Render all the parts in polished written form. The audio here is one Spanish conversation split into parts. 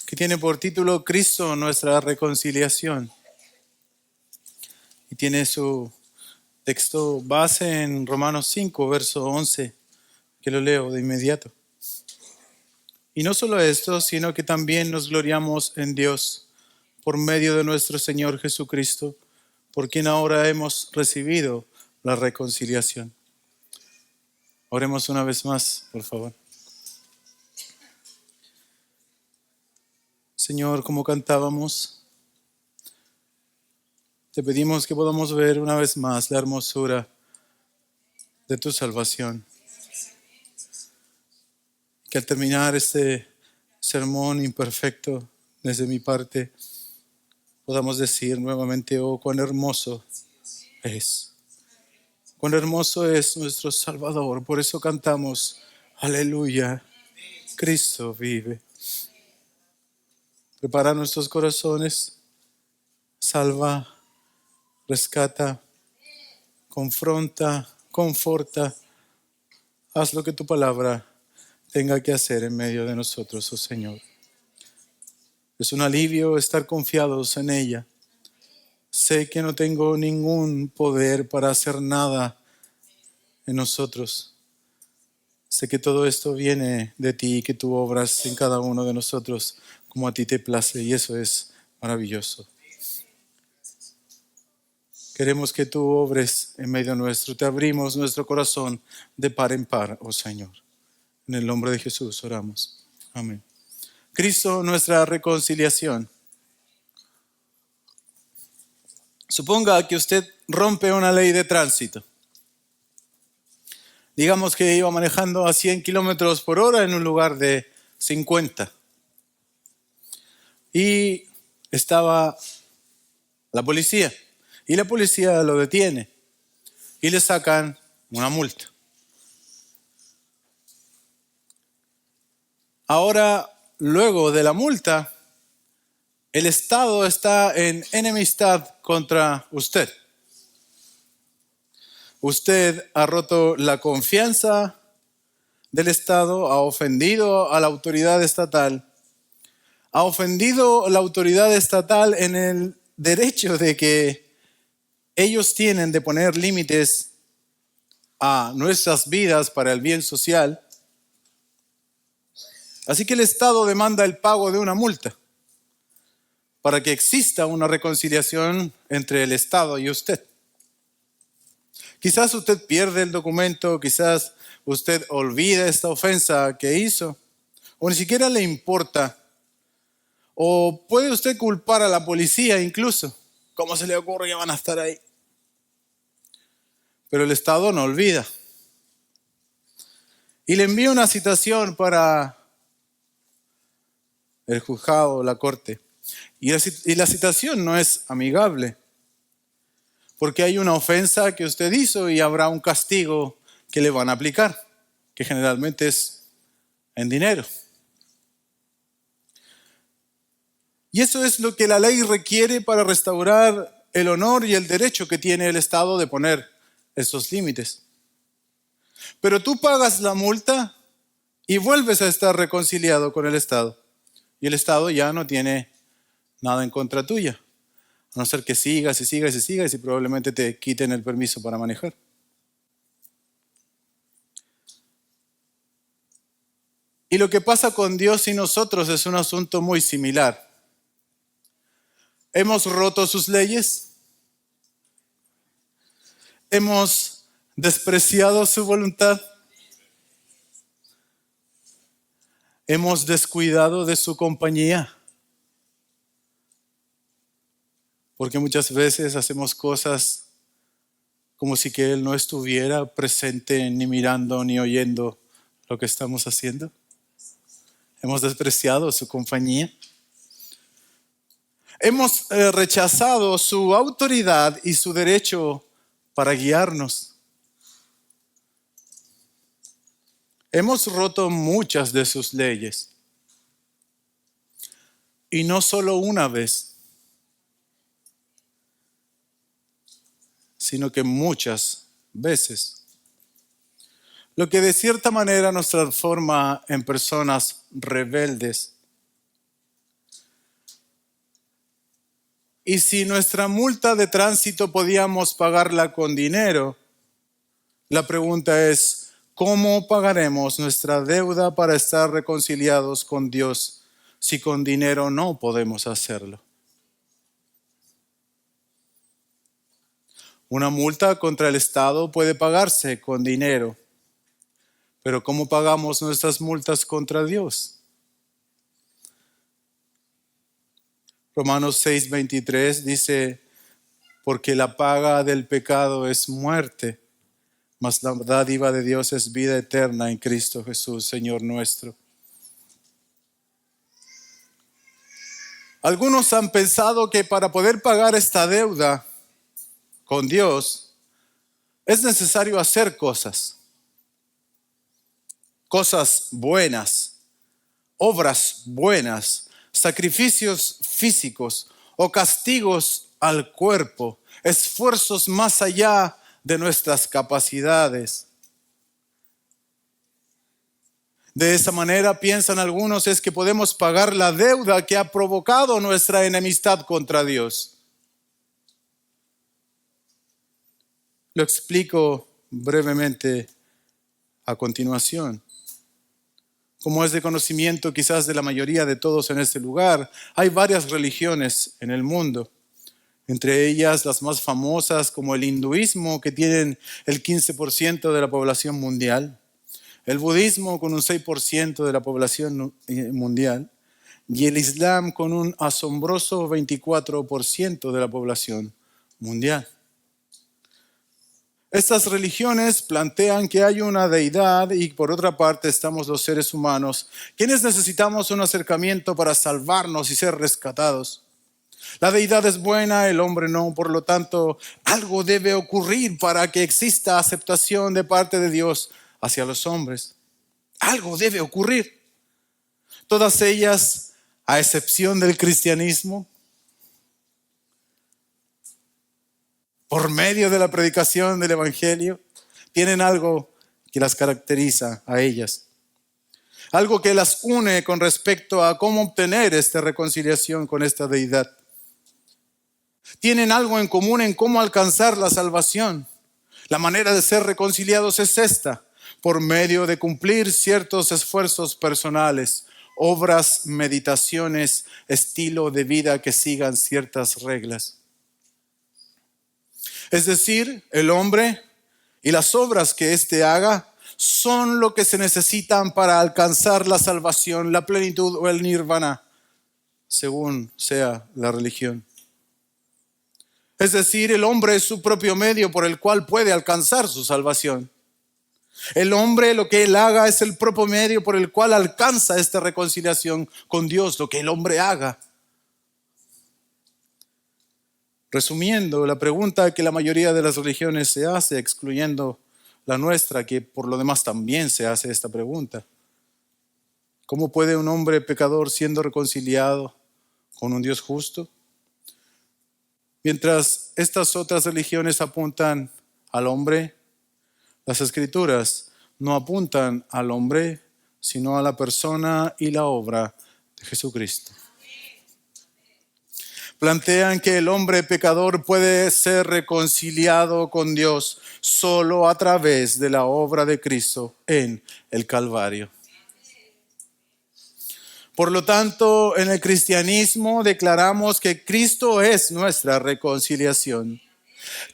que tiene por título Cristo, nuestra reconciliación. Y tiene su texto base en Romanos 5, verso 11, que lo leo de inmediato. Y no solo esto, sino que también nos gloriamos en Dios por medio de nuestro Señor Jesucristo, por quien ahora hemos recibido la reconciliación. Oremos una vez más, por favor. Señor, como cantábamos, te pedimos que podamos ver una vez más la hermosura de tu salvación. Que al terminar este sermón imperfecto desde mi parte, podamos decir nuevamente, oh, cuán hermoso es. Cuán hermoso es nuestro Salvador. Por eso cantamos, aleluya, Cristo vive. Prepara nuestros corazones, salva, rescata, confronta, conforta. Haz lo que tu palabra tenga que hacer en medio de nosotros, oh Señor. Es un alivio estar confiados en ella. Sé que no tengo ningún poder para hacer nada en nosotros. Sé que todo esto viene de ti y que tú obras en cada uno de nosotros como a ti te place, y eso es maravilloso. Queremos que tú obres en medio nuestro. Te abrimos nuestro corazón de par en par, oh Señor. En el nombre de Jesús oramos. Amén. Cristo, nuestra reconciliación. Suponga que usted rompe una ley de tránsito. Digamos que iba manejando a 100 kilómetros por hora en un lugar de 50. Y estaba la policía. Y la policía lo detiene. Y le sacan una multa. Ahora, luego de la multa, el Estado está en enemistad contra usted. Usted ha roto la confianza del Estado, ha ofendido a la autoridad estatal, ha ofendido a la autoridad estatal en el derecho de que ellos tienen de poner límites a nuestras vidas para el bien social. Así que el Estado demanda el pago de una multa para que exista una reconciliación entre el Estado y usted. Quizás usted pierde el documento, quizás usted olvida esta ofensa que hizo, o ni siquiera le importa. O puede usted culpar a la policía incluso. ¿Cómo se le ocurre que van a estar ahí? Pero el Estado no olvida. Y le envía una citación para el juzgado, la corte. Y la citación no es amigable, porque hay una ofensa que usted hizo y habrá un castigo que le van a aplicar, que generalmente es en dinero. Y eso es lo que la ley requiere para restaurar el honor y el derecho que tiene el Estado de poner esos límites. Pero tú pagas la multa y vuelves a estar reconciliado con el Estado. Y el Estado ya no tiene nada en contra tuya. A no ser que sigas y sigas y sigas y probablemente te quiten el permiso para manejar. Y lo que pasa con Dios y nosotros es un asunto muy similar. Hemos roto sus leyes. Hemos despreciado su voluntad. Hemos descuidado de su compañía. Porque muchas veces hacemos cosas como si que Él no estuviera presente, ni mirando, ni oyendo lo que estamos haciendo. Hemos despreciado su compañía. Hemos rechazado su autoridad y su derecho para guiarnos. Hemos roto muchas de sus leyes. Y no solo una vez, sino que muchas veces. Lo que de cierta manera nos transforma en personas rebeldes. Y si nuestra multa de tránsito podíamos pagarla con dinero, la pregunta es, ¿cómo pagaremos nuestra deuda para estar reconciliados con Dios si con dinero no podemos hacerlo? Una multa contra el Estado puede pagarse con dinero, pero ¿cómo pagamos nuestras multas contra Dios? Romanos 6:23 dice, porque la paga del pecado es muerte, mas la dádiva de Dios es vida eterna en Cristo Jesús, Señor nuestro. Algunos han pensado que para poder pagar esta deuda con Dios es necesario hacer cosas buenas, obras buenas, sacrificios físicos o castigos al cuerpo, esfuerzos más allá de nuestras capacidades. De esa manera piensan algunos es que podemos pagar la deuda que ha provocado nuestra enemistad contra Dios. Lo explico brevemente a continuación. Como es de conocimiento quizás de la mayoría de todos en este lugar, hay varias religiones en el mundo. Entre ellas las más famosas como el hinduismo, que tienen el 15% de la población mundial, el budismo con un 6% de la población mundial y el islam con un asombroso 24% de la población mundial. Estas religiones plantean que hay una deidad y por otra parte estamos los seres humanos, quienes necesitamos un acercamiento para salvarnos y ser rescatados. La deidad es buena, el hombre no, por lo tanto, algo debe ocurrir para que exista aceptación de parte de Dios hacia los hombres. Algo debe ocurrir. Todas ellas, a excepción del cristianismo, por medio de la predicación del Evangelio, tienen algo que las caracteriza a ellas. Algo que las une con respecto a cómo obtener esta reconciliación con esta deidad. Tienen algo en común en cómo alcanzar la salvación. La manera de ser reconciliados es esta, por medio de cumplir ciertos esfuerzos personales, obras, meditaciones, estilo de vida que sigan ciertas reglas. Es decir, el hombre y las obras que éste haga son lo que se necesitan para alcanzar la salvación, la plenitud o el nirvana, según sea la religión. Es decir, el hombre es su propio medio por el cual puede alcanzar su salvación. El hombre, lo que él haga es el propio medio por el cual alcanza esta reconciliación con Dios, lo que el hombre haga. Resumiendo, la pregunta que la mayoría de las religiones se hace, excluyendo la nuestra, que por lo demás también se hace esta pregunta. ¿Cómo puede un hombre pecador siendo reconciliado con un Dios justo? Mientras estas otras religiones apuntan al hombre, las Escrituras no apuntan al hombre, sino a la persona y la obra de Jesucristo. Plantean que el hombre pecador puede ser reconciliado con Dios solo a través de la obra de Cristo en el Calvario. Por lo tanto, en el cristianismo declaramos que Cristo es nuestra reconciliación.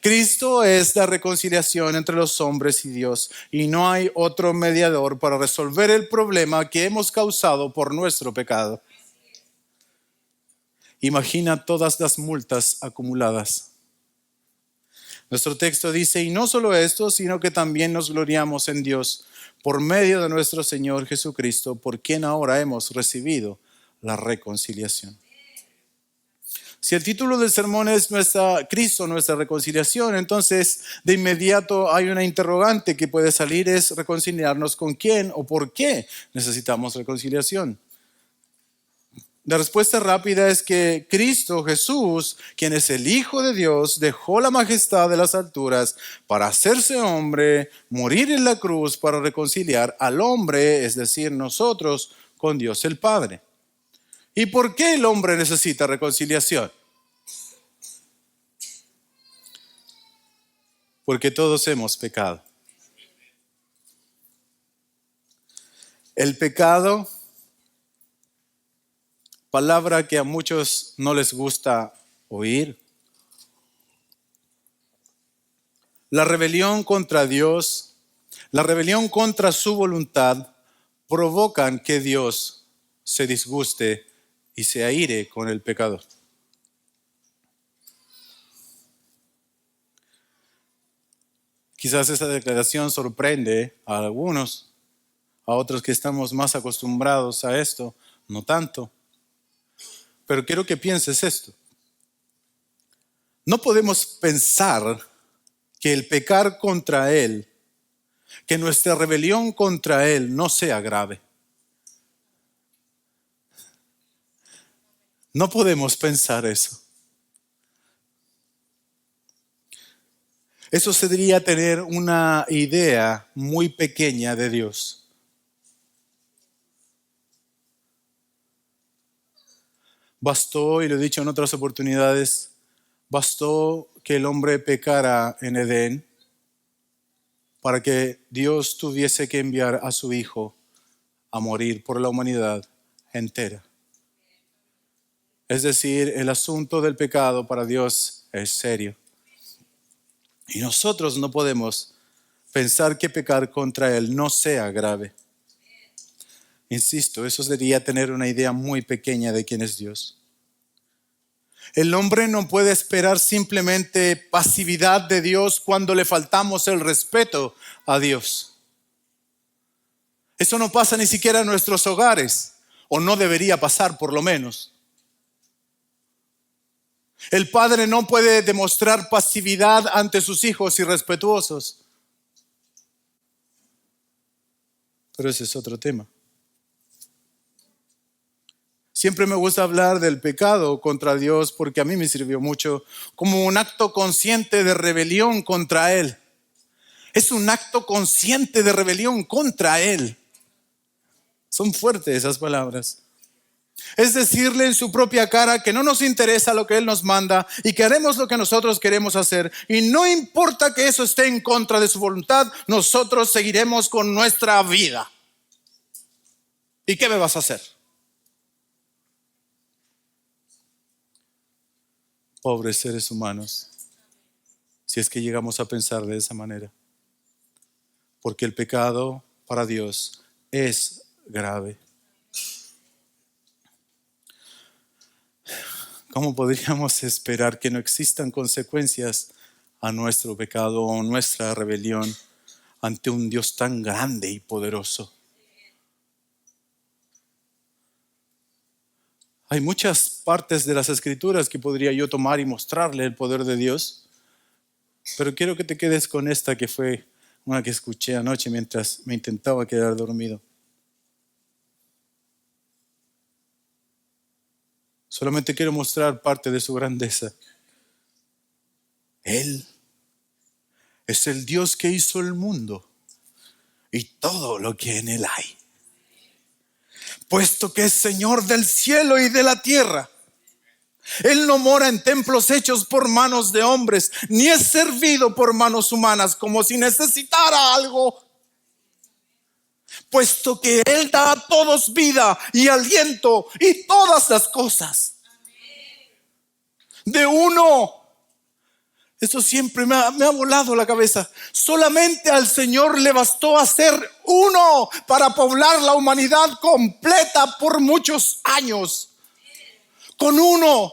Cristo es la reconciliación entre los hombres y Dios, y no hay otro mediador para resolver el problema que hemos causado por nuestro pecado. Imagina todas las multas acumuladas. Nuestro texto dice, y no solo esto, sino que también nos gloriamos en Dios por medio de nuestro Señor Jesucristo, por quien ahora hemos recibido la reconciliación. Si el título del sermón es Cristo, nuestra reconciliación, entonces de inmediato hay una interrogante que puede salir, es reconciliarnos con quién o por qué necesitamos reconciliación. La respuesta rápida es que Cristo Jesús, quien es el Hijo de Dios, dejó la majestad de las alturas para hacerse hombre, morir en la cruz para reconciliar al hombre, es decir, nosotros, con Dios el Padre. ¿Y por qué el hombre necesita reconciliación? porque todos hemos pecado. El pecado, palabra que a muchos no les gusta oír. La rebelión contra Dios, la rebelión contra su voluntad, provocan que Dios se disguste y se aire con el pecador. Quizás esta declaración sorprende a algunos, a otros que estamos más acostumbrados a esto, no tanto. Pero quiero que pienses esto. No podemos pensar que el pecar contra Él, que nuestra rebelión contra Él no sea grave. No podemos pensar eso. Eso sería tener una idea muy pequeña de Dios. Bastó, y lo he dicho en otras oportunidades, bastó que el hombre pecara en Edén para que Dios tuviese que enviar a su Hijo a morir por la humanidad entera. Es decir, el asunto del pecado para Dios es serio. Y nosotros no podemos pensar que pecar contra Él no sea grave. Insisto, eso sería tener una idea muy pequeña de quién es Dios. El hombre no puede esperar simplemente pasividad de Dios cuando le faltamos el respeto a Dios. Eso no pasa ni siquiera en nuestros hogares, o no debería pasar por lo menos. El padre no puede demostrar pasividad ante sus hijos irrespetuosos. Pero ese es otro tema. Siempre me gusta hablar del pecado contra Dios porque a mí me sirvió mucho como un acto consciente de rebelión contra Él. Es un acto consciente de rebelión contra Él. Son fuertes esas palabras. Es decirle en su propia cara que no nos interesa lo que Él nos manda y que haremos lo que nosotros queremos hacer. Y no importa que eso esté en contra de su voluntad, nosotros seguiremos con nuestra vida. ¿Y qué me vas a hacer? Pobres seres humanos, si es que llegamos a pensar de esa manera. Porque el pecado para Dios es grave. ¿Cómo podríamos esperar que no existan consecuencias a nuestro pecado o nuestra rebelión ante un Dios tan grande y poderoso? Hay muchas partes de las Escrituras que podría yo tomar y mostrarle el poder de Dios, pero quiero que te quedes con esta que fue una que escuché anoche mientras me intentaba quedar dormido. Solamente quiero mostrar parte de su grandeza. Él es el Dios que hizo el mundo y todo lo que en él hay. Puesto que es Señor del cielo y de la tierra, Él no mora en templos hechos por manos de hombres, ni es servido por manos humanas como si necesitara algo. Puesto que Él da a todos vida y aliento y todas las cosas. De uno. Eso siempre me ha volado la cabeza. Solamente al Señor le bastó hacer uno para poblar la humanidad completa por muchos años. Con uno.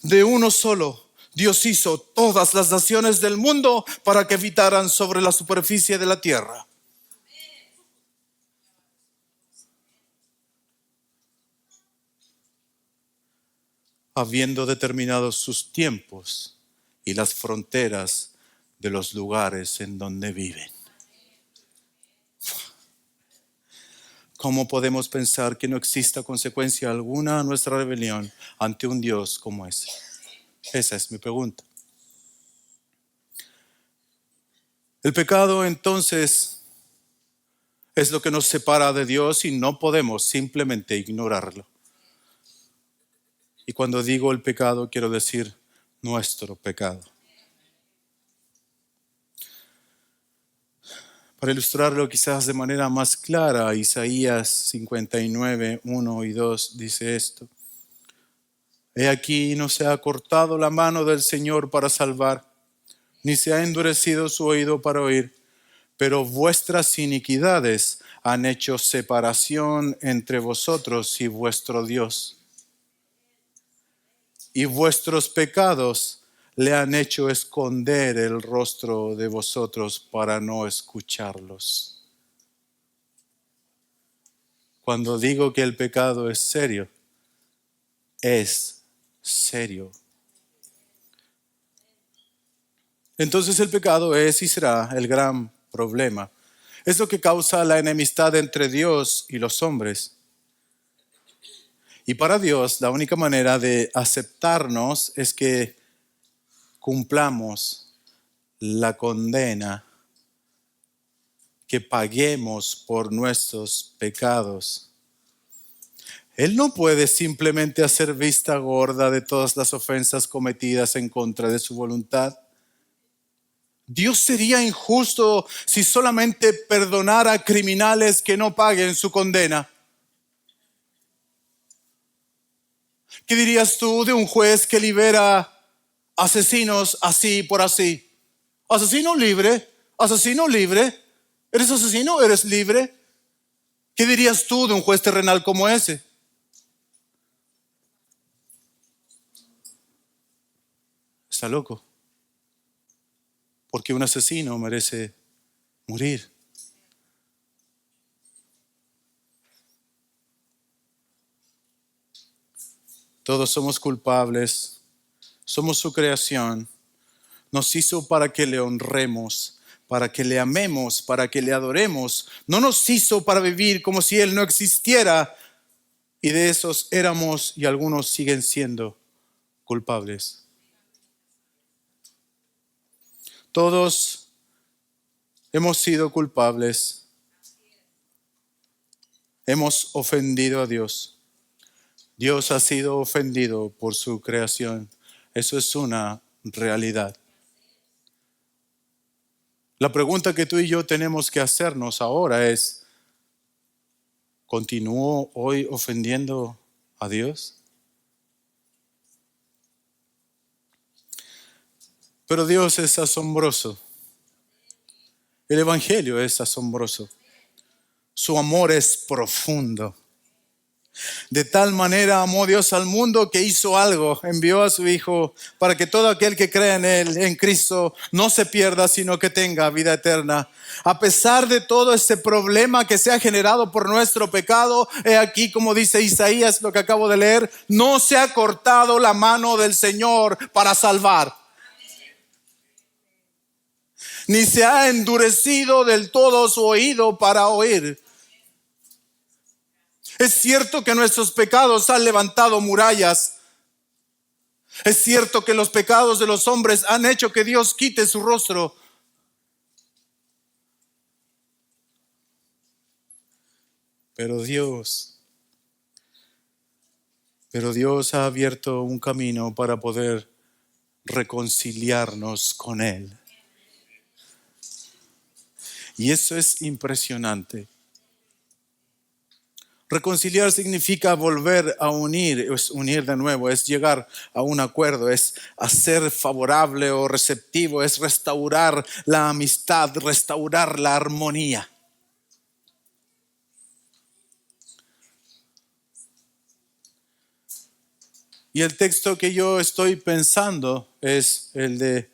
De uno solo, Dios hizo todas las naciones del mundo para que habitaran sobre la superficie de la tierra. Habiendo determinado sus tiempos y las fronteras de los lugares en donde viven. ¿Cómo podemos pensar que no exista consecuencia alguna a nuestra rebelión ante un Dios como ese? Esa es mi pregunta. El pecado entonces es lo que nos separa de Dios y no podemos simplemente ignorarlo. Y cuando digo el pecado quiero decir nuestro pecado. Para ilustrarlo quizás de manera más clara, Isaías 59, 1 y 2 dice esto. He aquí no se ha cortado la mano del Señor para salvar, ni se ha endurecido su oído para oír, pero vuestras iniquidades han hecho separación entre vosotros y vuestro Dios. Y vuestros pecados le han hecho esconder el rostro de vosotros para no escucharlos. Cuando digo que el pecado es serio, es serio. Entonces el pecado es y será el gran problema. Es lo que causa la enemistad entre Dios y los hombres. Y para Dios la única manera de aceptarnos es que cumplamos la condena, que paguemos por nuestros pecados. Él no puede simplemente hacer vista gorda de todas las ofensas cometidas en contra de su voluntad. Dios sería injusto si solamente perdonara a criminales que no paguen su condena. ¿Qué dirías tú de un juez que libera asesinos así por así? Asesino libre, asesino libre. ¿Eres asesino? ¿Eres libre? ¿Qué dirías tú de un juez terrenal como ese? Está loco. Porque un asesino merece morir. Todos somos culpables. Somos su creación. Nos hizo para que le honremos, para que le amemos, para que le adoremos. No nos hizo para vivir como si Él no existiera. Y de esos éramos y algunos siguen siendo culpables. Todos hemos sido culpables. Hemos ofendido a Dios. Dios ha sido ofendido por su creación. Eso es una realidad. La pregunta que tú y yo tenemos que hacernos ahora es, ¿continúo hoy ofendiendo a Dios? Pero Dios es asombroso. El Evangelio es asombroso. Su amor es profundo. De tal manera amó Dios al mundo que hizo algo, envió a su Hijo para que todo aquel que crea en Él, en Cristo, no se pierda, sino que tenga vida eterna. A pesar de todo ese problema que se ha generado por nuestro pecado, he aquí como dice Isaías, lo que acabo de leer, no se ha cortado la mano del Señor para salvar, ni se ha endurecido del todo su oído para oír. Es cierto que nuestros pecados han levantado murallas. Es cierto que los pecados de los hombres han hecho que Dios quite su rostro. Pero Dios ha abierto un camino para poder reconciliarnos con Él. Y eso es impresionante. Reconciliar significa volver a unir, es unir de nuevo, es llegar a un acuerdo, es hacer favorable o receptivo, es restaurar la amistad, restaurar la armonía. Y el texto que yo estoy pensando es el de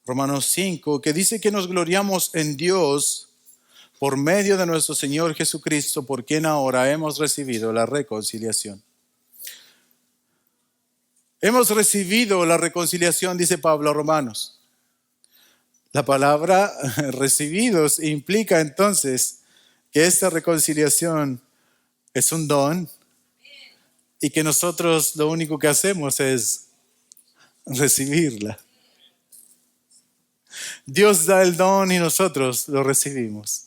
Romanos 5, que dice que nos gloriamos en Dios por medio de nuestro Señor Jesucristo, por quien ahora hemos recibido la reconciliación. Hemos recibido la reconciliación, dice Pablo a Romanos. La palabra recibidos implica entonces que esta reconciliación es un don y que nosotros lo único que hacemos es recibirla. Dios da el don y nosotros lo recibimos.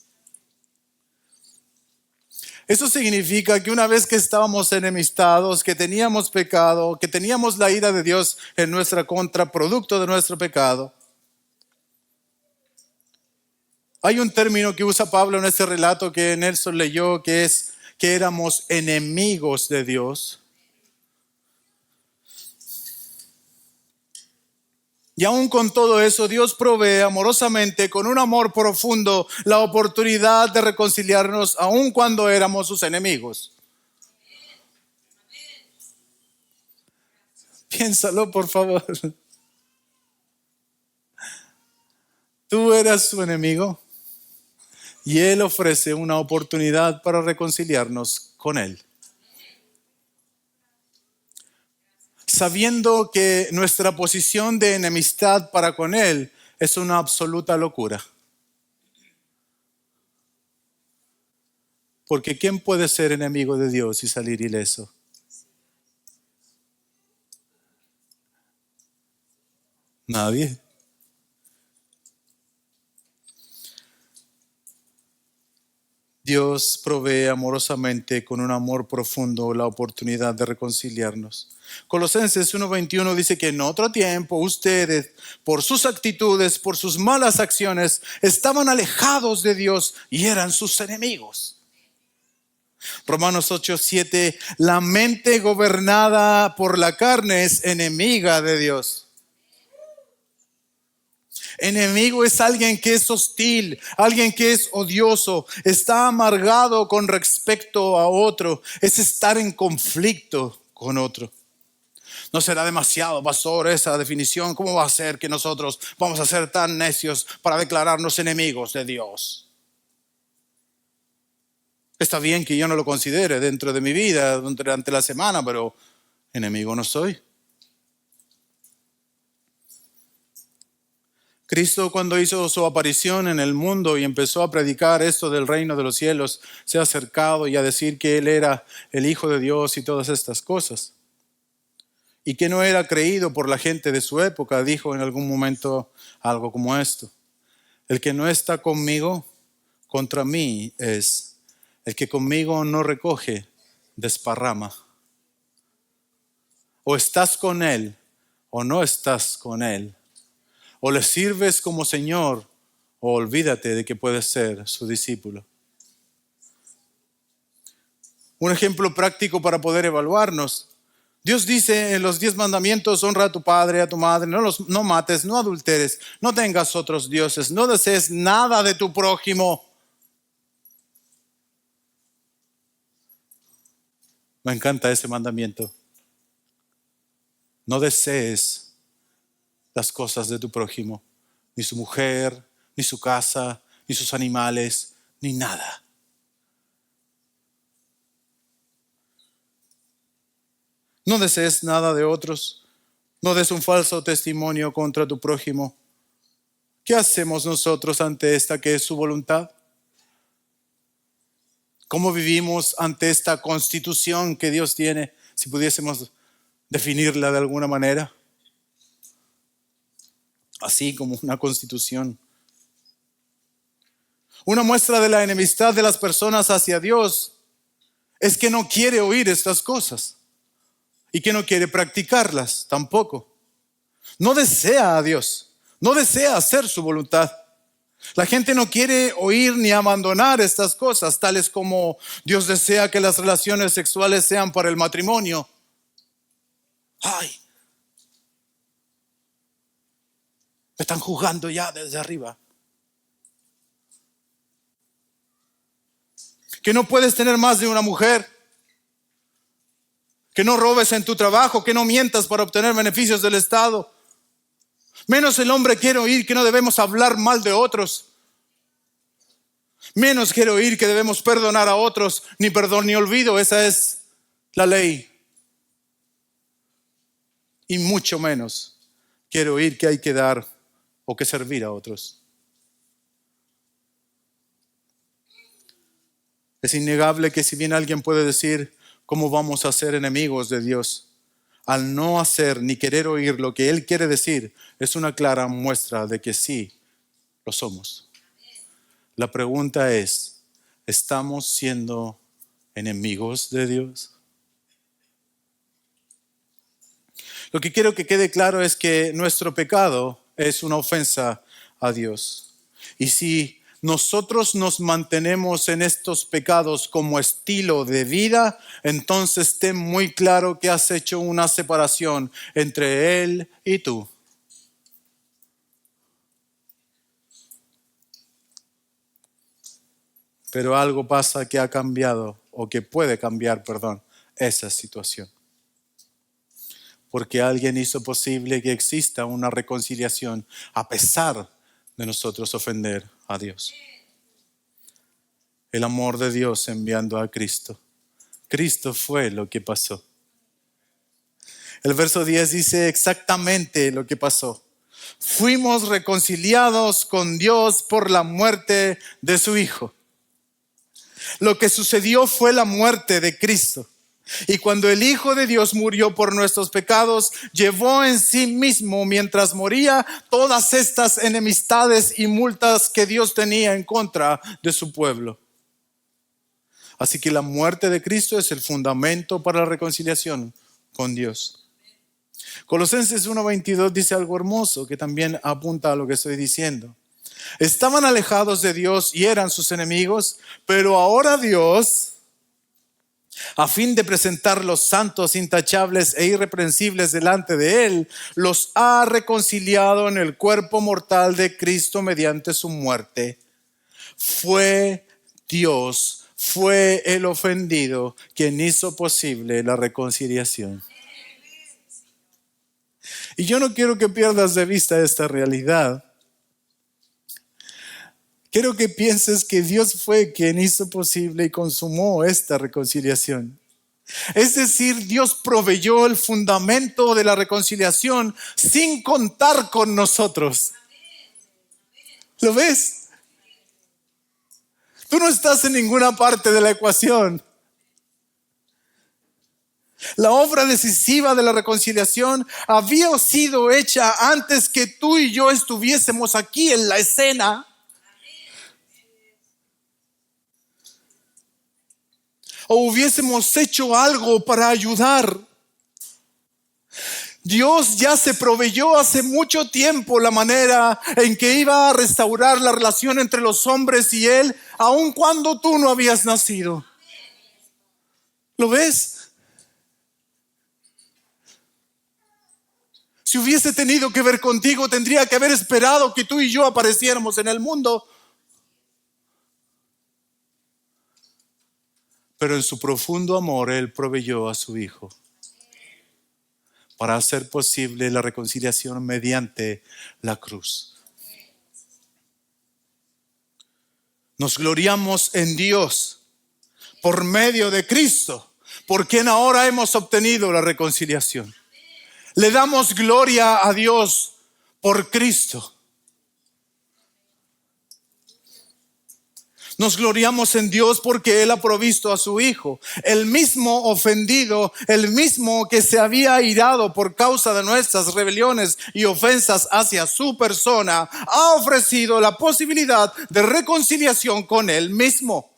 Eso significa que una vez que estábamos enemistados, que teníamos pecado, que teníamos la ira de Dios en nuestra contra, producto de nuestro pecado, hay un término que usa Pablo en este relato que Nelson leyó, que es que éramos enemigos de Dios. Y aún con todo eso, Dios provee amorosamente, con un amor profundo, la oportunidad de reconciliarnos aun cuando éramos sus enemigos. Piénsalo, por favor. Tú eras su enemigo y Él ofrece una oportunidad para reconciliarnos con Él. Sabiendo que nuestra posición de enemistad para con Él es una absoluta locura. Porque ¿quién puede ser enemigo de Dios y salir ileso? Nadie. Dios provee amorosamente, con un amor profundo, la oportunidad de reconciliarnos. Colosenses 1:21 dice que en otro tiempo ustedes, por sus actitudes, por sus malas acciones, estaban alejados de Dios y eran sus enemigos. Romanos 8:7, la mente gobernada por la carne es enemiga de Dios. Enemigo es alguien que es hostil, alguien que es odioso, está amargado con respecto a otro, es estar en conflicto con otro. No será demasiado, pastor, esa definición. ¿Cómo va a ser que nosotros vamos a ser tan necios para declararnos enemigos de Dios? Está bien que yo no lo considere dentro de mi vida, durante la semana, pero enemigo no soy. Cristo, cuando hizo su aparición en el mundo y empezó a predicar esto del reino de los cielos, se ha acercado y a decir que Él era el Hijo de Dios y todas estas cosas. Y que no era creído por la gente de su época, dijo en algún momento algo como esto: el que no está conmigo, contra mí es. El que conmigo no recoge, desparrama. O estás con Él, o no estás con Él. O le sirves como Señor, o olvídate de que puedes ser su discípulo. Un ejemplo práctico para poder evaluarnos. Dios dice en los 10 mandamientos: honra a tu padre, a tu madre, no mates, no adulteres, no tengas otros dioses, no desees nada de tu prójimo. Me encanta ese mandamiento. No desees las cosas de tu prójimo, ni su mujer, ni su casa, ni sus animales, ni nada. No desees nada de otros. No des un falso testimonio contra tu prójimo. ¿Qué hacemos nosotros ante esta que es su voluntad? ¿Cómo vivimos ante esta constitución que Dios tiene, si pudiésemos definirla de alguna manera? Así como una constitución. Una muestra de la enemistad de las personas hacia Dios es que no quiere oír estas cosas y que no quiere practicarlas tampoco. No desea a Dios, no desea hacer su voluntad. La gente no quiere oír ni abandonar estas cosas, tales como Dios desea que las relaciones sexuales sean para el matrimonio. ¡Ay! Me están juzgando ya desde arriba. Que no puedes tener más de una mujer. Que no robes en tu trabajo, que no mientas para obtener beneficios del Estado. Menos el hombre quiere oír que no debemos hablar mal de otros. Menos quiere oír que debemos perdonar a otros, ni perdón ni olvido, esa es la ley. Y mucho menos quiere oír que hay que dar o que servir a otros. Es innegable que si bien alguien puede decir: ¿cómo vamos a ser enemigos de Dios? Al no hacer ni querer oír lo que Él quiere decir, es una clara muestra de que sí lo somos. La pregunta es: ¿estamos siendo enemigos de Dios. Lo que quiero que quede claro es que nuestro pecado es una ofensa a Dios. Y si nosotros nos mantenemos en estos pecados como estilo de vida, entonces ten muy claro que has hecho una separación entre Él y tú. Pero algo pasa que ha cambiado, o que puede cambiar, esa situación. Porque alguien hizo posible que exista una reconciliación a pesar de nosotros ofender a Dios. El amor de Dios enviando a Cristo. Cristo fue lo que pasó. El verso 10 dice exactamente lo que pasó. Fuimos reconciliados con Dios por la muerte de su Hijo. Lo que sucedió fue la muerte de Cristo. Y cuando el Hijo de Dios murió por nuestros pecados, llevó en sí mismo, mientras moría, todas estas enemistades y multas que Dios tenía en contra de su pueblo. Así que la muerte de Cristo es el fundamento para la reconciliación con Dios. Colosenses 1:22 dice algo hermoso que también apunta a lo que estoy diciendo. Estaban alejados de Dios y eran sus enemigos, pero ahora Dios, a fin de presentarlos santos, intachables e irreprensibles delante de Él, los ha reconciliado en el cuerpo mortal de Cristo mediante su muerte. Fue Dios, fue el ofendido quien hizo posible la reconciliación. Y yo no quiero que pierdas de vista esta realidad. Quiero que pienses que Dios fue quien hizo posible y consumó esta reconciliación. Es decir, Dios proveyó el fundamento de la reconciliación sin contar con nosotros. ¿Lo ves? Tú no estás en ninguna parte de la ecuación. La obra decisiva de la reconciliación había sido hecha antes que tú y yo estuviésemos aquí en la escena. O hubiésemos hecho algo para ayudar. Dios ya se proveyó hace mucho tiempo la manera en que iba a restaurar la relación entre los hombres y Él, aun cuando tú no habías nacido. ¿Lo ves? Si hubiese tenido que ver contigo, tendría que haber esperado que tú y yo apareciéramos en el mundo. Pero en su profundo amor, Él proveyó a su Hijo para hacer posible la reconciliación mediante la cruz. Nos gloriamos en Dios por medio de Cristo, por quien ahora hemos obtenido la reconciliación. Le damos gloria a Dios por Cristo. Nos gloriamos en Dios porque Él ha provisto a su Hijo. El mismo ofendido, el mismo que se había airado por causa de nuestras rebeliones y ofensas hacia su persona, ha ofrecido la posibilidad de reconciliación con Él mismo.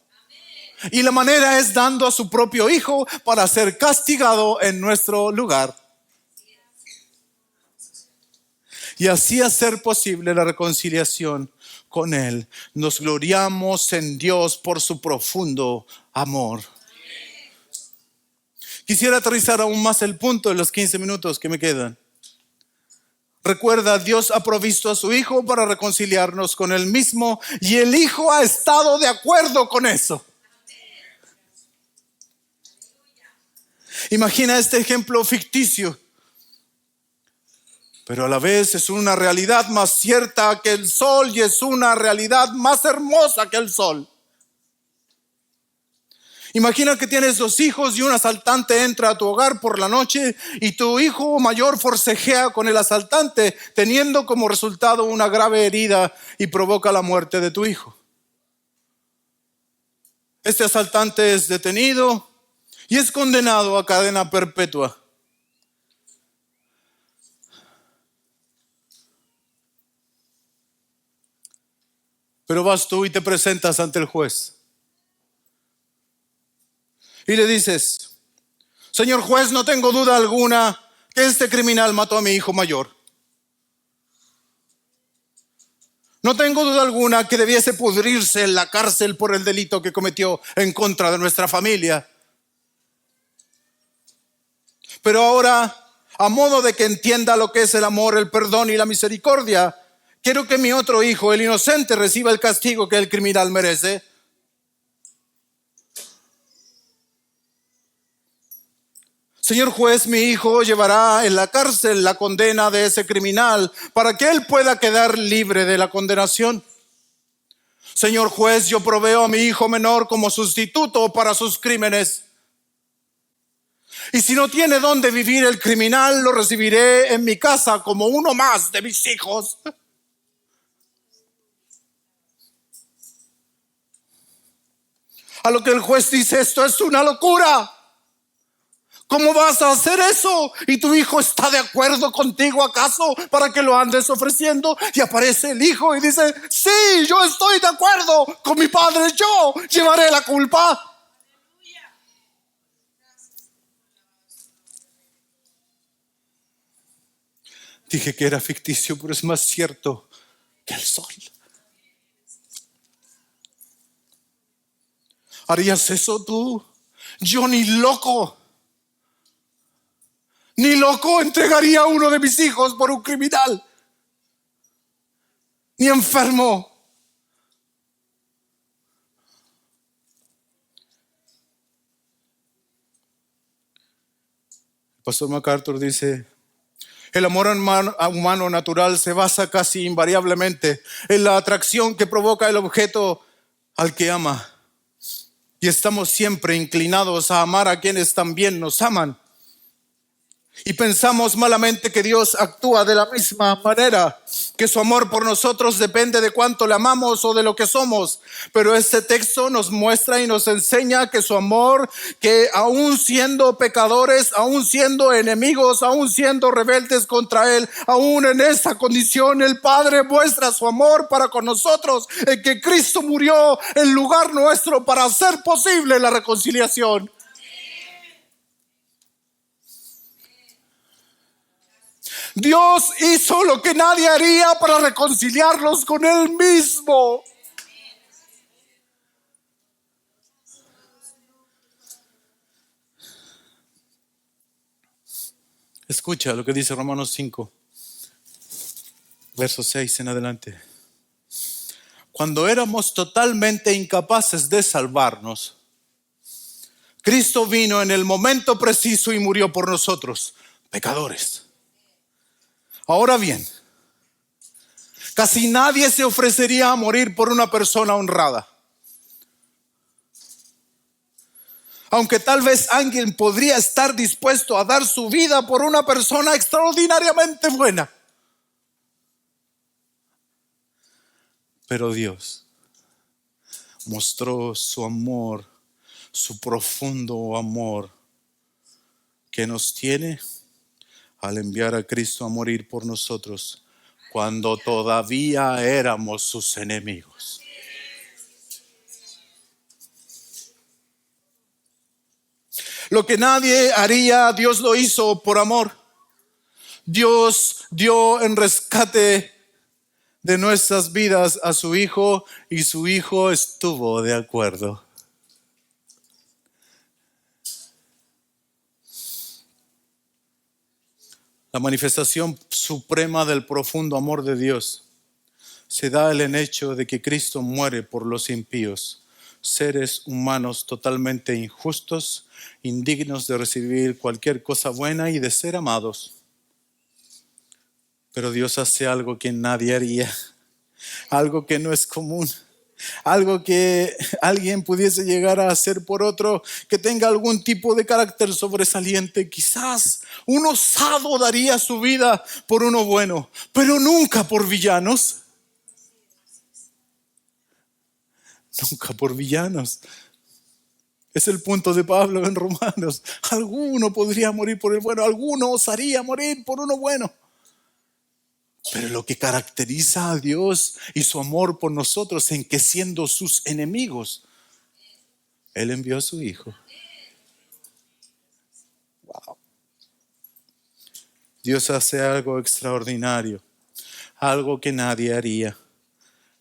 Y la manera es dando a su propio Hijo para ser castigado en nuestro lugar. Y así hacer posible la reconciliación con Él. Nos gloriamos en Dios por su profundo amor. Quisiera aterrizar aún más el punto en los 15 minutos que me quedan. Recuerda, Dios ha provisto a su Hijo para reconciliarnos con Él mismo y el Hijo ha estado de acuerdo con eso. Imagina este ejemplo ficticio, pero a la vez es una realidad más cierta que el sol y es una realidad más hermosa que el sol. Imagina que tienes 2 hijos y un asaltante entra a tu hogar por la noche y tu hijo mayor forcejea con el asaltante, teniendo como resultado una grave herida y provoca la muerte de tu hijo. Este asaltante es detenido y es condenado a cadena perpetua. Pero vas tú y te presentas ante el juez. y le dices: señor juez, no tengo duda alguna que este criminal mató a mi hijo mayor. No tengo duda alguna que debiese pudrirse en la cárcel por el delito que cometió en contra de nuestra familia. Pero ahora, a modo de que entienda lo que es el amor, el perdón y la misericordia, quiero que mi otro hijo, el inocente, reciba el castigo que el criminal merece. Señor juez, mi hijo llevará en la cárcel la condena de ese criminal para que él pueda quedar libre de la condenación. Señor juez, yo proveo a mi hijo menor como sustituto para sus crímenes. Y si no tiene dónde vivir el criminal, lo recibiré en mi casa como uno más de mis hijos. A lo que el juez dice: esto es una locura. ¿Cómo vas a hacer eso? ¿Y tu hijo está de acuerdo contigo acaso para que lo andes ofreciendo? Y aparece el hijo y dice: sí, yo estoy de acuerdo con mi padre, yo llevaré la culpa. Dije que era ficticio, pero es más cierto que el sol. ¿Harías eso tú? Yo ni loco entregaría a uno de mis hijos por un criminal, ni enfermo. El pastor MacArthur dice: el amor humano natural se basa casi invariablemente en la atracción que provoca el objeto al que ama. Y estamos siempre inclinados a amar a quienes también nos aman. Y pensamos malamente que Dios actúa de la misma manera, que su amor por nosotros depende de cuánto le amamos o de lo que somos. Pero este texto nos muestra y nos enseña que su amor, que aún siendo pecadores, aún siendo enemigos, aún siendo rebeldes contra Él, aún en esa condición el Padre muestra su amor para con nosotros, en que Cristo murió en lugar nuestro para hacer posible la reconciliación. Dios hizo lo que nadie haría para reconciliarlos con Él mismo. Escucha lo que dice Romanos 5, verso 6 en adelante. Cuando éramos totalmente incapaces de salvarnos, Cristo vino en el momento preciso y murió por nosotros, pecadores. Ahora bien, casi nadie se ofrecería a morir por una persona honrada. Aunque tal vez alguien podría estar dispuesto a dar su vida por una persona extraordinariamente buena. Pero Dios mostró su amor, su profundo amor que nos tiene al enviar a Cristo a morir por nosotros cuando todavía éramos sus enemigos. Lo que nadie haría, Dios lo hizo por amor. Dios dio en rescate de nuestras vidas a su Hijo y su Hijo estuvo de acuerdo. La manifestación suprema del profundo amor de Dios se da en el hecho de que Cristo muere por los impíos, seres humanos totalmente injustos, indignos de recibir cualquier cosa buena y de ser amados. Pero Dios hace algo que nadie haría, algo que no es común, algo que alguien pudiese llegar a hacer por otro, que tenga algún tipo de carácter sobresaliente. Quizás un osado daría su vida por uno bueno, pero nunca por villanos. Nunca por villanos. Es el punto de Pablo en Romanos. Alguno podría morir por el bueno, alguno osaría morir por uno bueno. Pero lo que caracteriza a Dios y su amor por nosotros en que siendo sus enemigos, Él envió a su Hijo. Dios hace algo extraordinario, algo que nadie haría.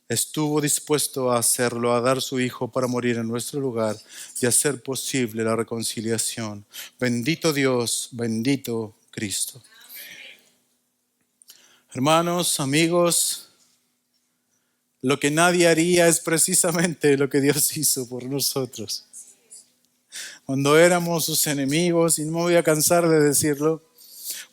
Estuvo dispuesto a hacerlo, a dar su Hijo para morir en nuestro lugar y hacer posible la reconciliación. Bendito Dios, bendito Cristo. Hermanos, amigos, lo que nadie haría es precisamente lo que Dios hizo por nosotros. Cuando éramos sus enemigos, y no me voy a cansar de decirlo,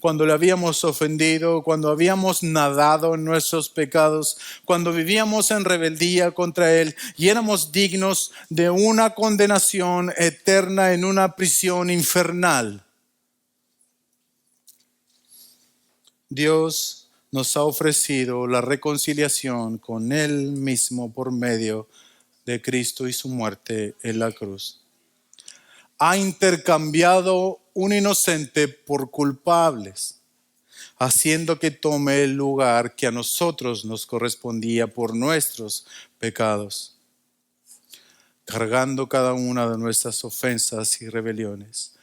cuando le habíamos ofendido, cuando habíamos nadado en nuestros pecados, cuando vivíamos en rebeldía contra Él y éramos dignos de una condenación eterna en una prisión infernal. Dios nos ha ofrecido la reconciliación con Él mismo por medio de Cristo y su muerte en la cruz. Ha intercambiado un inocente por culpables, haciendo que tome el lugar que a nosotros nos correspondía por nuestros pecados, cargando cada una de nuestras ofensas y rebeliones.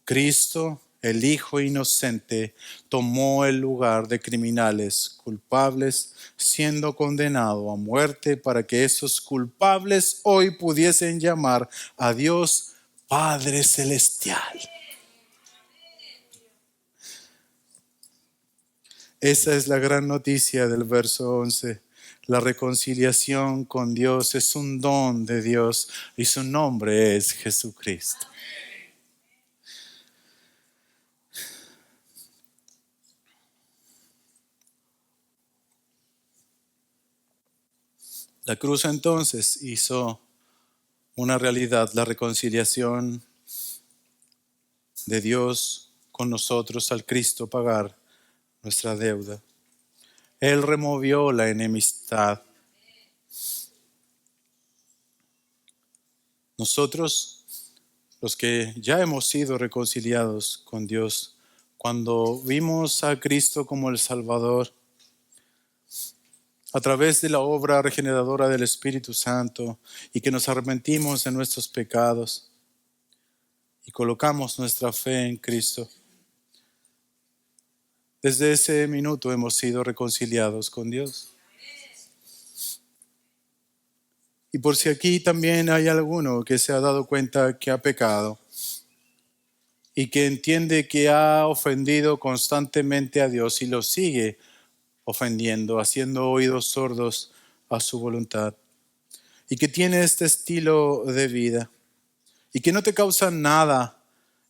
Cristo, el Hijo inocente, tomó el lugar de criminales culpables, siendo condenado a muerte para que esos culpables hoy pudiesen llamar a Dios Padre Celestial. Esa es la gran noticia del verso 11. La reconciliación con Dios es un don de Dios y su nombre es Jesucristo. La cruz entonces hizo una realidad, la reconciliación de Dios con nosotros al Cristo pagar nuestra deuda. Él removió la enemistad. Nosotros, los que ya hemos sido reconciliados con Dios, cuando vimos a Cristo como el Salvador, a través de la obra regeneradora del Espíritu Santo, y que nos arrepentimos de nuestros pecados y colocamos nuestra fe en Cristo, desde ese minuto hemos sido reconciliados con Dios. Y por si aquí también hay alguno que se ha dado cuenta que ha pecado y que entiende que ha ofendido constantemente a Dios y lo sigue ofendiendo, haciendo oídos sordos a su voluntad, y que tiene este estilo de vida y que no te causa nada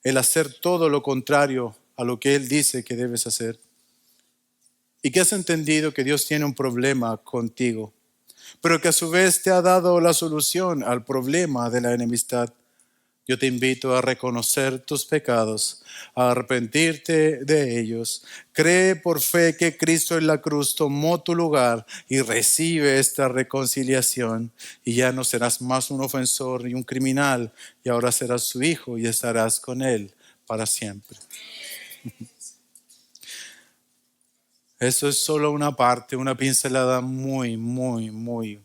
el hacer todo lo contrario a lo que Él dice que debes hacer, y que has entendido que Dios tiene un problema contigo, pero que a su vez te ha dado la solución al problema de la enemistad. Yo te invito a reconocer tus pecados, a arrepentirte de ellos. Cree por fe que Cristo en la cruz tomó tu lugar y recibe esta reconciliación. Y ya no serás más un ofensor ni un criminal, y ahora serás su hijo y estarás con Él para siempre. Eso es solo una parte, una pincelada muy, muy, muy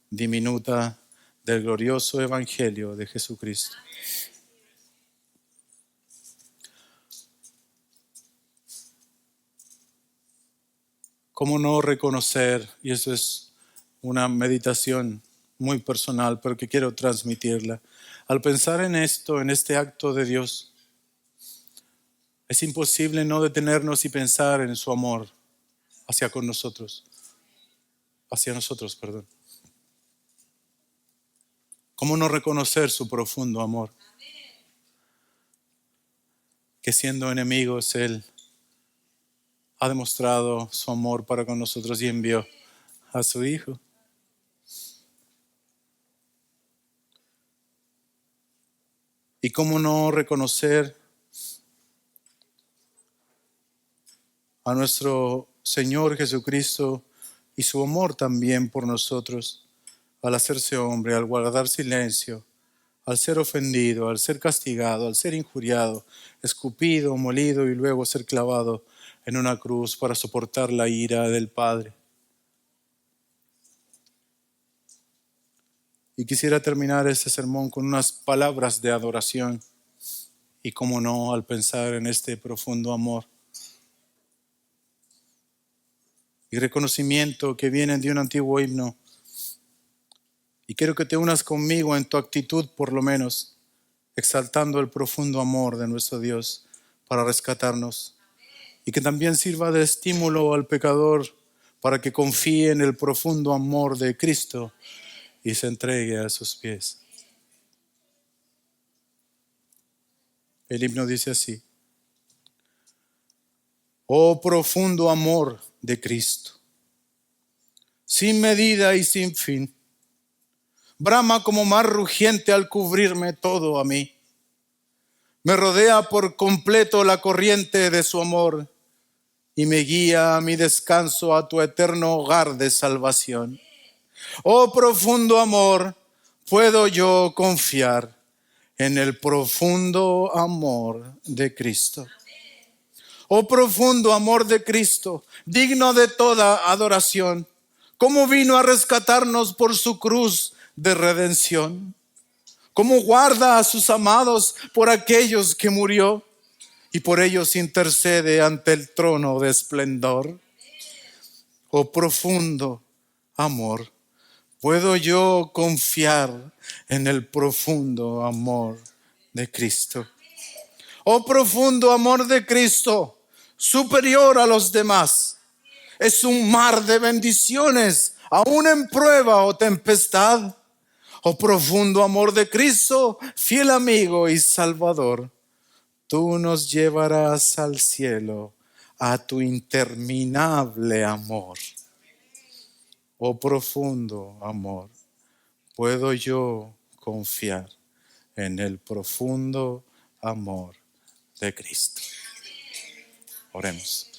diminuta del glorioso evangelio de Jesucristo. ¿Cómo no reconocer? Y eso es una meditación muy personal, pero que quiero transmitirla. Al pensar en esto, en este acto de Dios, es imposible no detenernos y pensar en su amor hacia nosotros. ¿Cómo no reconocer su profundo amor? Que siendo enemigos, Él ha demostrado su amor para con nosotros y envió a su Hijo. ¿Y cómo no reconocer a nuestro Señor Jesucristo y su amor también por nosotros al hacerse hombre, al guardar silencio, al ser ofendido, al ser castigado, al ser injuriado, escupido, molido y luego ser clavado en una cruz para soportar la ira del Padre? Y quisiera terminar este sermón con unas palabras de adoración y, cómo no, al pensar en este profundo amor, y reconocimiento que vienen de un antiguo himno. Y quiero que te unas conmigo en tu actitud, por lo menos, exaltando el profundo amor de nuestro Dios para rescatarnos. Y que también sirva de estímulo al pecador para que confíe en el profundo amor de Cristo y se entregue a sus pies. El himno dice así: oh profundo amor de Cristo, sin medida y sin fin, brama como mar rugiente al cubrirme todo a mí. Me rodea por completo la corriente de su amor y me guía a mi descanso, a tu eterno hogar de salvación. Oh profundo amor, puedo yo confiar en el profundo amor de Cristo. Oh profundo amor de Cristo, digno de toda adoración, cómo vino a rescatarnos por su cruz de redención, cómo guarda a sus amados por aquellos que murió y por ellos intercede ante el trono de esplendor. Oh profundo amor, puedo yo confiar en el profundo amor de Cristo. Oh profundo amor de Cristo, superior a los demás. Es un mar de bendiciones, aún en prueba o tempestad. Oh profundo amor de Cristo, fiel amigo y salvador. Tú nos llevarás al cielo a tu interminable amor. Oh profundo amor, puedo yo confiar en el profundo amor de Cristo. Oremos.